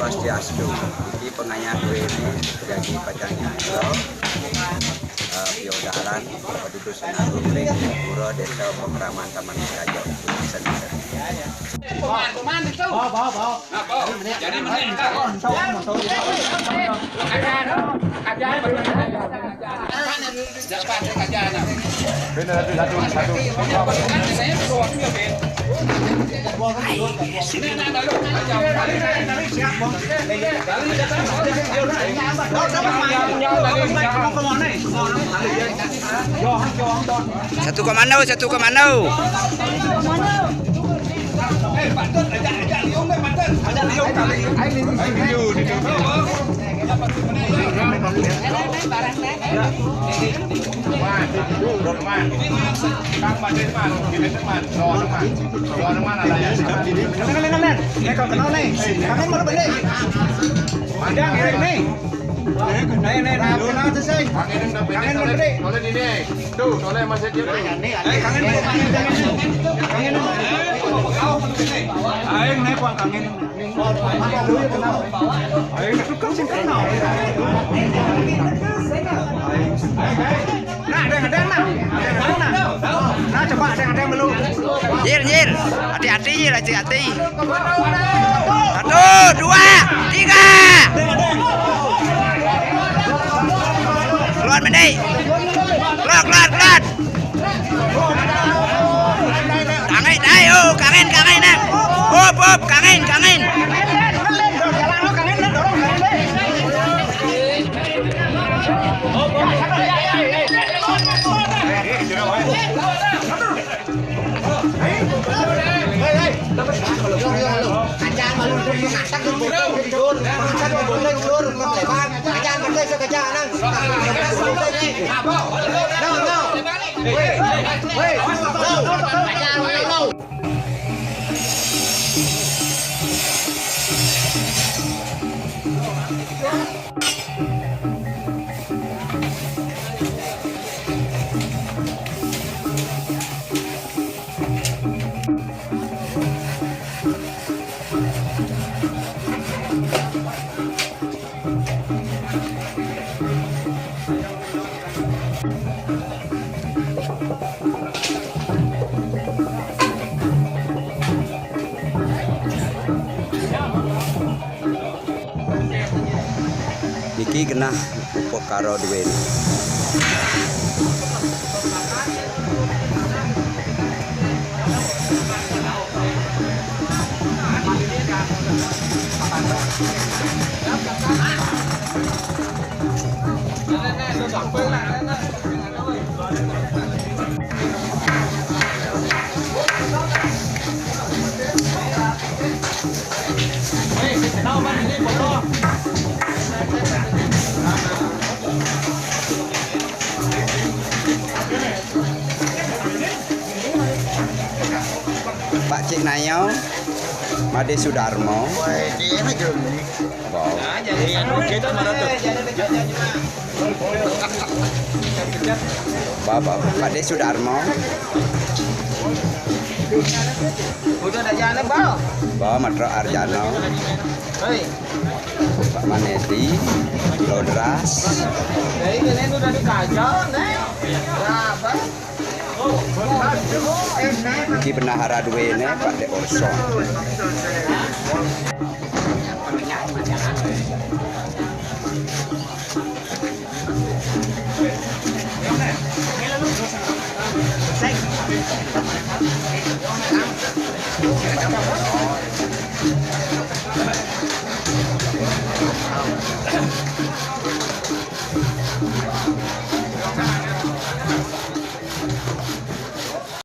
Swastiastu. Iki pengayah ini jadi pacangnya Biodalan, penduduk Senaru, Pura Desa Pemeraman Taman Raja. Jadi meningkat. Satu komando. Jir, hati-hati Jir, hati-hati. 1, 2, 3. Keluar Mende. Keluar. Kangen, ayo, kangen. Hop, kangen. Niki genah upakara duweni. Pak Cik Nayo, Made Sudarmo. Bapak Made Sudarmo. Udah ada jalan bal. Bawa Matro Arjano. Pak Manedi, Lodras. Ini udah dikajal, nih. Berapa? Iki bendahara duwene Pak Dek Orso.